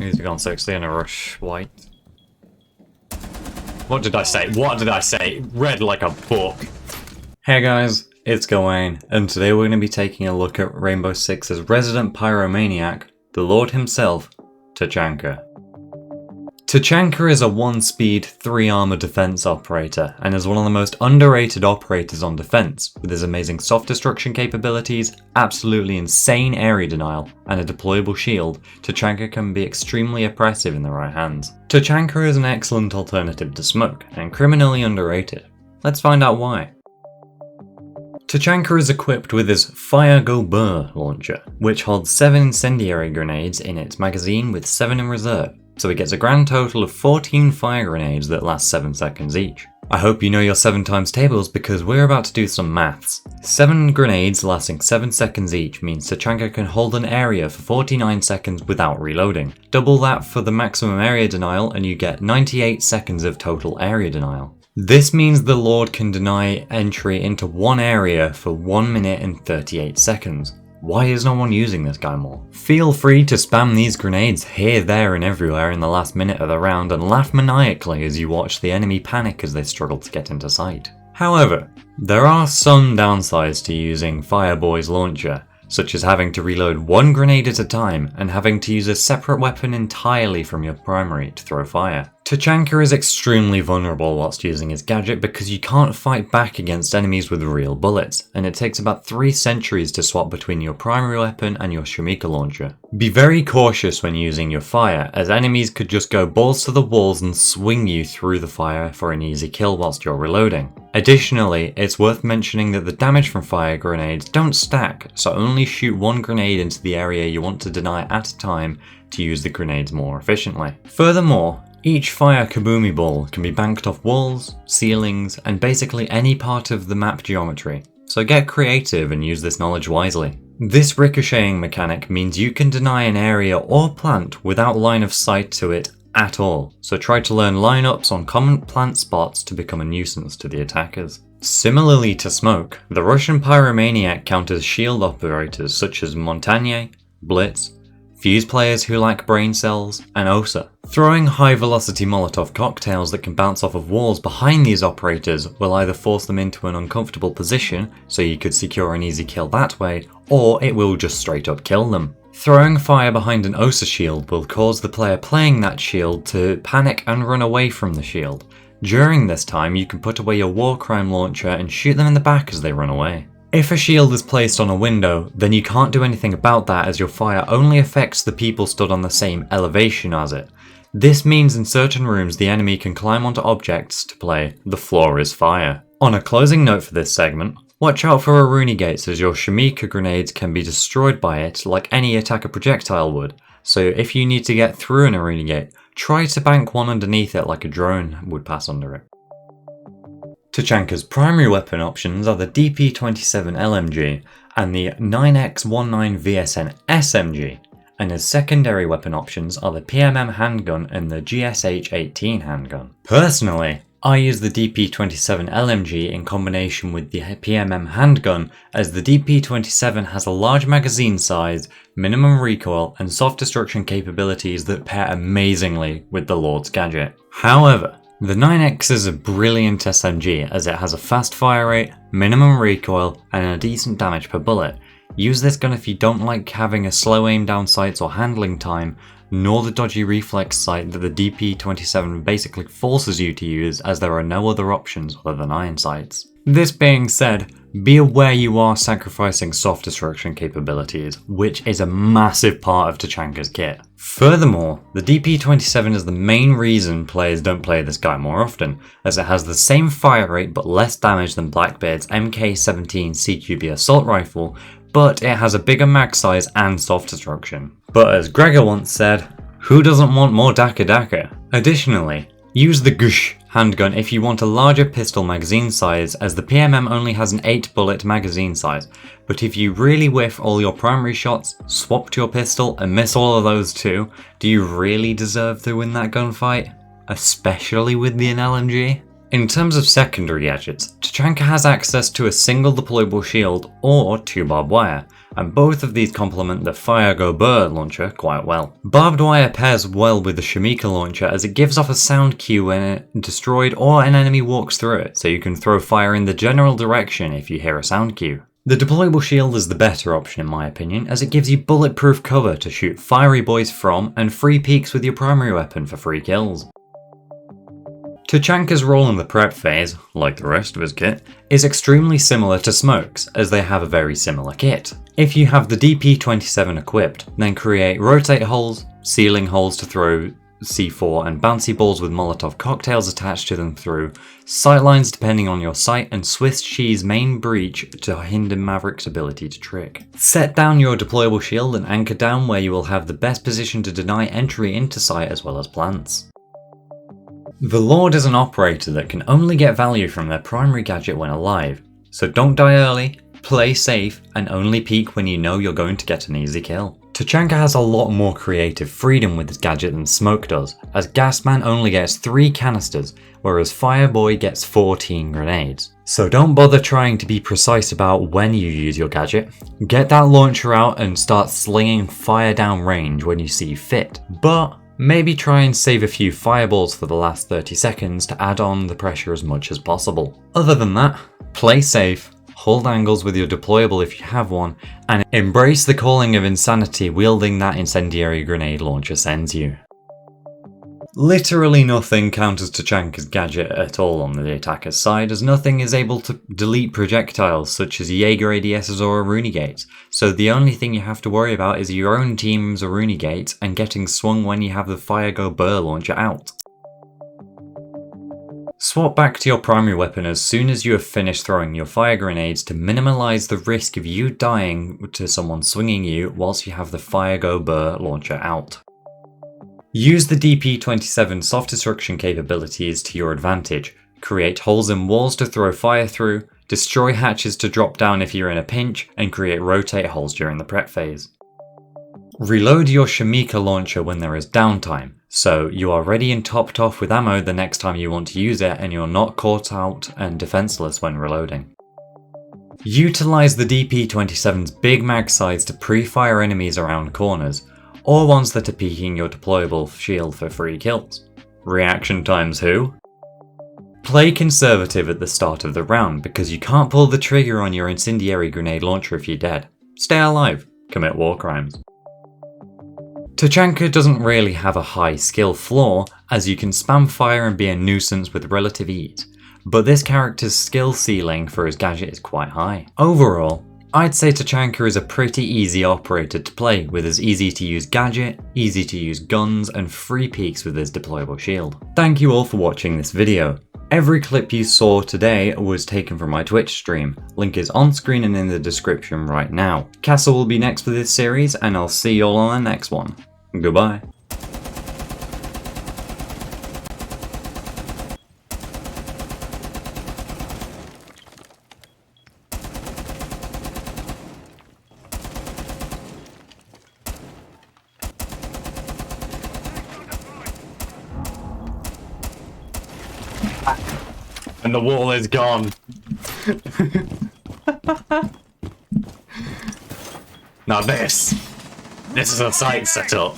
Music on 60 and a rush white. What did I say? What did I say? Read like a book. Hey guys, it's Gawain, and today we're going to be taking a look at Rainbow Six's resident pyromaniac, the Lord himself, Tachanka. Tachanka is a 1-speed, 3-armor defense operator, and is one of the most underrated operators on defense, with his amazing soft destruction capabilities, absolutely insane area denial, and a deployable shield. Tachanka can be extremely oppressive in the right hands. Tachanka is an excellent alternative to smoke, and criminally underrated. Let's find out why. Tachanka is equipped with his Fire Go Brr launcher, which holds 7 incendiary grenades in its magazine with 7 in reserve, so he gets a grand total of 14 fire grenades that last 7 seconds each. I hope you know your 7 times tables because we're about to do some maths. 7 grenades lasting 7 seconds each means Tachanka can hold an area for 49 seconds without reloading. Double that for the maximum area denial and you get 98 seconds of total area denial. This means the Lord can deny entry into one area for 1 minute and 38 seconds. Why is no one using this guy more? Feel free to spam these grenades here, there and everywhere in the last minute of the round and laugh maniacally as you watch the enemy panic as they struggle to get into sight. However, there are some downsides to using Fireboy's launcher, such as having to reload 1 grenade at a time and having to use a separate weapon entirely from your primary to throw fire. Tachanka is extremely vulnerable whilst using his gadget because you can't fight back against enemies with real bullets, and it takes about 3 centuries to swap between your primary weapon and your Shamika launcher. Be very cautious when using your fire, as enemies could just go balls to the walls and swing you through the fire for an easy kill whilst you're reloading. Additionally, it's worth mentioning that the damage from fire grenades don't stack, so only shoot 1 grenade into the area you want to deny at a time to use the grenades more efficiently. Furthermore, each fire kaboomy ball can be banked off walls, ceilings, and basically any part of the map geometry, so get creative and use this knowledge wisely. This ricocheting mechanic means you can deny an area or plant without line of sight to it at all, so try to learn lineups on common plant spots to become a nuisance to the attackers. Similarly to smoke, the Russian pyromaniac counters shield operators such as Montagne, Blitz, Fuse players who lack brain cells, and Osa. Throwing high velocity Molotov cocktails that can bounce off of walls behind these operators will either force them into an uncomfortable position, so you could secure an easy kill that way, or it will just straight up kill them. Throwing fire behind an Osa shield will cause the player playing that shield to panic and run away from the shield. During this time you can put away your war crime launcher and shoot them in the back as they run away. If a shield is placed on a window, then you can't do anything about that as your fire only affects the people stood on the same elevation as it. This means in certain rooms the enemy can climb onto objects to play The Floor is Fire. On a closing note for this segment, watch out for Aruni gates as your Shamika grenades can be destroyed by it like any attacker projectile would, so if you need to get through an Aruni gate, try to bank one underneath it like a drone would pass under it. Tachanka's primary weapon options are the DP27 LMG and the 9x19 VSN SMG, and his secondary weapon options are the PMM handgun and the GSH-18 handgun. Personally, I use the DP27 LMG in combination with the PMM handgun, as the DP27 has a large magazine size, minimum recoil, and soft destruction capabilities that pair amazingly with the Lord's gadget. However, the 9X is a brilliant SMG as it has a fast fire rate, minimum recoil, and a decent damage per bullet. Use this gun if you don't like having a slow aim down sights or handling time, nor the dodgy reflex sight that the DP27 basically forces you to use, as there are no other options other than iron sights. This being said, be aware you are sacrificing soft destruction capabilities, which is a massive part of Tachanka's kit. Furthermore, the DP27 is the main reason players don't play this guy more often, as it has the same fire rate but less damage than Blackbeard's MK17 CQB assault rifle, but it has a bigger mag size and soft destruction. But as Gregor once said, who doesn't want more Daka Daka? Additionally, use the Gush handgun if you want a larger pistol magazine size, as the PMM only has an 8 bullet magazine size, but if you really whiff all your primary shots, swap to your pistol and miss all of those too, do you really deserve to win that gunfight? Especially with the LMG? In terms of secondary gadgets, Tachanka has access to a single deployable shield or 2 barbed wire, and both of these complement the Fire Go Burr launcher quite well. Barbed wire pairs well with the Shamika launcher as it gives off a sound cue when it destroyed or an enemy walks through it, so you can throw fire in the general direction if you hear a sound cue. The deployable shield is the better option in my opinion, as it gives you bulletproof cover to shoot fiery boys from and free peeks with your primary weapon for free kills. Tachanka's role in the prep phase, like the rest of his kit, is extremely similar to Smoke's, as they have a very similar kit. If you have the DP27 equipped, then create rotate holes, ceiling holes to throw C4 and bouncy balls with Molotov cocktails attached to them through, sightlines depending on your sight, and Swiss cheese main breach to hinder Maverick's ability to trick. Set down your deployable shield and anchor down where you will have the best position to deny entry into sight as well as plants. The Lord is an operator that can only get value from their primary gadget when alive, so don't die early, play safe, and only peek when you know you're going to get an easy kill. Tachanka has a lot more creative freedom with his gadget than Smoke does, as Gasman only gets 3 canisters, whereas Fireboy gets 14 grenades. So don't bother trying to be precise about when you use your gadget. Get that launcher out and start slinging fire down range when you see fit, but maybe try and save a few fireballs for the last 30 seconds to add on the pressure as much as possible. Other than that, play safe, hold angles with your deployable if you have one, and embrace the calling of insanity wielding that incendiary grenade launcher sends you. Literally nothing counters Tachanka's gadget at all on the attacker's side, as nothing is able to delete projectiles such as Jaeger ADSs or Aruni gates, so the only thing you have to worry about is your own team's Aruni gates and getting swung when you have the Fire Go Burr launcher out. Swap back to your primary weapon as soon as you have finished throwing your fire grenades to minimalise the risk of you dying to someone swinging you whilst you have the Fire Go Burr launcher out. Use the DP27 soft destruction capabilities to your advantage. Create holes in walls to throw fire through, destroy hatches to drop down if you're in a pinch, and create rotate holes during the prep phase. Reload your Shamika launcher when there is downtime, so you are ready and topped off with ammo the next time you want to use it and you're not caught out and defenseless when reloading. Utilise the DP27's big mag size to pre-fire enemies around corners, or ones that are peeking your deployable shield for free kills. Reaction times who? Play conservative at the start of the round because you can't pull the trigger on your incendiary grenade launcher if you're dead. Stay alive, commit war crimes. Tachanka doesn't really have a high skill floor, as you can spam fire and be a nuisance with relative ease, but this character's skill ceiling for his gadget is quite high. Overall, I'd say Tachanka is a pretty easy operator to play with his easy to use gadget, easy to use guns, and free peeks with his deployable shield. Thank you all for watching this video. Every clip you saw today was taken from my Twitch stream. Link is on screen and in the description right now. Castle will be next for this series, and I'll see you all on the next one. Goodbye. And the wall is gone. Now this is a site setup.